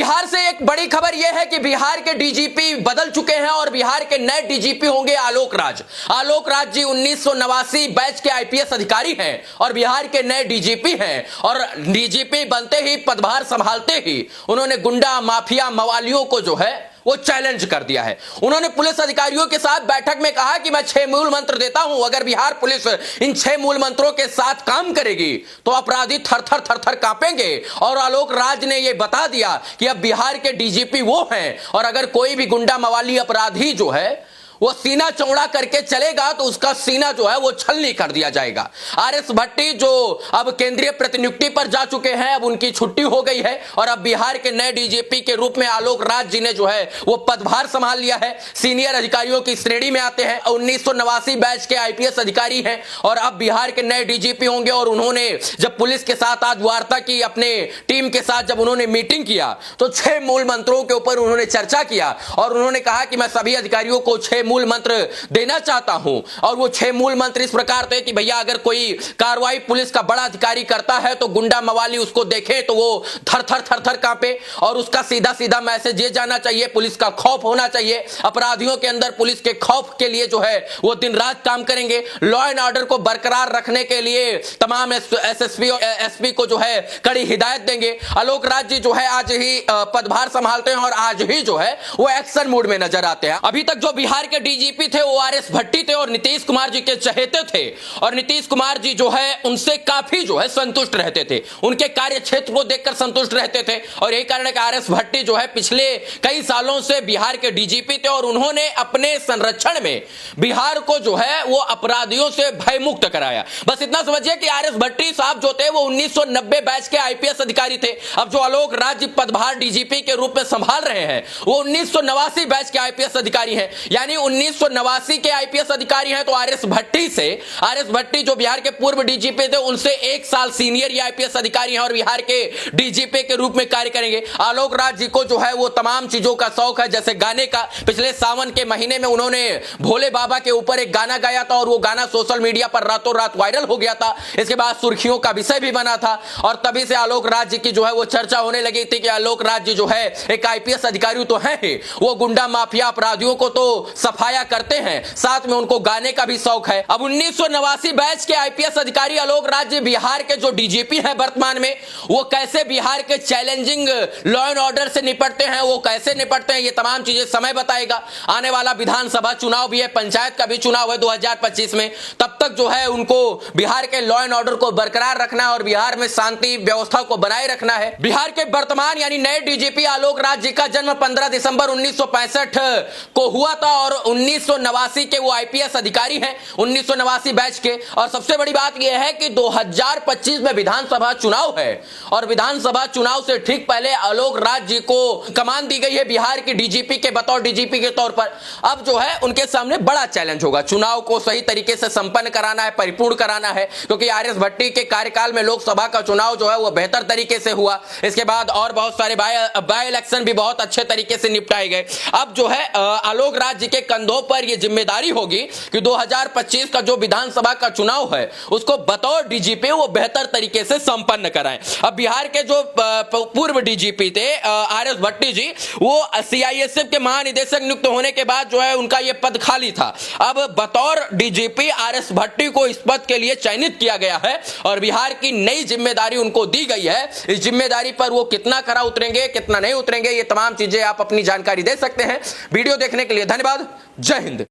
बिहार से एक बड़ी खबर यह है कि बिहार के डीजीपी बदल चुके हैं और बिहार के नए डीजीपी होंगे आलोक राज। आलोक राज जी 1989 बैच के आईपीएस अधिकारी हैं और बिहार के नए डीजीपी हैं और डीजीपी बनते ही पदभार संभालते ही उन्होंने गुंडा माफिया मवालियों को जो है वो चैलेंज कर दिया है। उन्होंने पुलिस अधिकारियों के साथ बैठक में कहा कि मैं 6 मूल मंत्र देता हूं, अगर बिहार पुलिस इन 6 मूल मंत्रों के साथ काम करेगी तो अपराधी थर थर कांपेंगे। और आलोक राज ने यह बता दिया कि अब बिहार के डीजीपी वो हैं और अगर कोई भी गुंडा मवाली अपराधी जो है वो सीना चौड़ा करके चलेगा तो उसका सीना जो है वो छलनी कर दिया जाएगा। आरएस भट्टी जो अब केंद्रीय प्रतिनियुक्ति पर जा चुके हैं, अब उनकी छुट्टी हो गई है और अब बिहार के नए डीजीपी के रूप में आलोक राज जी ने जो है वो पदभार संभाल लिया है। सीनियर अधिकारियों की श्रेणी में आते हैं, 1989 बैच के आईपीएस अधिकारी हैं और अब बिहार के नए डीजीपी होंगे। और उन्होंने जब पुलिस के साथ आज वार्ता की, अपने टीम के साथ जब उन्होंने मीटिंग किया तो 6 मूल मंत्रों के ऊपर उन्होंने चर्चा किया और उन्होंने कहा कि मैं सभी अधिकारियों को 6 मूल मंत्र देना चाहता हूं। और वो 6 मूल मंत्र इस प्रकार थे कि भैया अगर कोई कार्रवाई पुलिस का बड़ा अधिकारी करता है तो गुंडा मवाली उसको देखे तो वो थर थर कांपे और उसका सीधा सीधा मैसेज ये जाना चाहिए, पुलिस का खौफ होना चाहिए। अपराधियों के अंदर पुलिस के खौफ के लिए जो है वो दिन रात काम करेंगे। लॉ एंड ऑर्डर को बरकरार रखने के लिए तमाम एसएसपी और एसपी को जो है कड़ी हिदायत देंगे। आलोक राज जी जो है आज ही पदभार संभालते हैं और आज ही जो है वो एक्शन मोड में नजर आते हैं। अभी तक जो बिहार के डीजीपी थे वो आरएस भट्टी थे और नीतीश कुमार जी के चहेते थे और नीतीश कुमार जी जो है उनसे काफी जो है संतुष्ट रहते थे, उनके कार्य क्षेत्र को देखकर संतुष्ट रहते थे। और यही कारण है कि आरएस भट्टी जो है पिछले कई सालों से बिहार के डीजीपी थे और उन्होंने अपने संरक्षण में बिहार को जो है वो अपराधियों से भयमुक्त कराया। बस इतना समझिए कि आरएस भट्टी साहब जो थे वो 1990 बैच के आईपीएस अधिकारी थे। अब जो आलोक राज पदभार डीजीपी के रूप में संभाल रहे हैं वो 1989 बैच के आईपीएस अधिकारी हैं, यानी 1989 के आईपीएस अधिकारी हैं। तो आरएस भट्टी जो बिहार के पूर्व डीजीपी थे उनसे 1 साल सीनियर ये आईपीएस अधिकारी हैं और बिहार के डीजीपी के रूप में कार्य करेंगे। आलोक राज जी को जो है वो तमाम चीजों का शौक है, जैसे गाने का। पिछले सावन के महीने में उन्होंने भोले बाबा के ऊपर एक गाना गाया था और वो गाना सोशल मीडिया पर रातों रात वायरल हो गया था। इसके बाद सुर्खियों का विषय भी बना था और तभी से आलोक राज जी की जो है वो चर्चा होने लगी थी कि आलोक राज जी जो है एक आईपीएस अधिकारी तो है ही, वो गुंडा माफिया अपराधियों को तो सफाया करते हैं, साथ में उनको गाने का भी शौक है। अब 1989 बैच के आईपीएस अधिकारी आलोक राज जी बिहार के जो डीजीपी हैं वर्तमान में, वो कैसे बिहार के चैलेंजिंग लॉ एंड ऑर्डर से निपटते हैं, वो कैसे निपटते हैं, ये तमाम चीजें समय बताएगा। आने वाला विधानसभा चुनाव भी है, पंचायत का भी चुनाव है 2025 में, तब तक जो है उनको बिहार के लॉ एंड ऑर्डर को बरकरार रखना है और बिहार में शांति व्यवस्था को बनाए रखना है। बिहार के वर्तमान यानी नए डीजीपी आलोक राज जी का जन्म 15 दिसंबर 1965 को हुआ था और 1989 के वो आईपीएस अधिकारी हैं, 1989 बैच के। और सबसे बड़ी बात यह है कि 2025 में विधानसभा चुनाव है और विधानसभा चुनाव से ठीक पहले आलोक राज जी को कमान दी गई है बिहार के डीजीपी के बतौर डीजीपी के तौर पर। अब जो है उनके सामने बड़ा चैलेंज होगा, चुनाव को सही तरीके से संपन्न कराना है, परिपूर्ण कराना है, क्योंकि आरएस भट्टी के कार्यकाल में लोकसभा का चुनाव जो है वो बेहतर तरीके से हुआ। इसके बाद और बहुत सारे बाय इलेक्शन भी बहुत अच्छे तरीके से निपटाए गए। अब जो है आलोक राज जी के कंधों पर यह जिम्मेदारी होगी कि 2025 का जो विधानसभा का चुनाव है उसको बतौर डीजीपी वो बेहतर तरीके से संपन्न कराएं। अब बिहार के जो पूर्व डीजीपी थे आरएस भट्टी जी, वो सीआईएसएफ के महानिदेशक नियुक्त होने के बाद जो है उनका यह पद खाली था। अब बतौर डीजीपी आरएस भट्टी को इस पद के लिए चयनित किया गया है और बिहार की नई जिम्मेदारी उनको दी गई है। इस जिम्मेदारी पर वो कितना खरा उतरेंगे, कितना नहीं उतरेंगे, ये तमाम चीजें आप अपनी जानकारी दे सकते हैं। वीडियो देखने के लिए धन्यवाद। जय हिंद।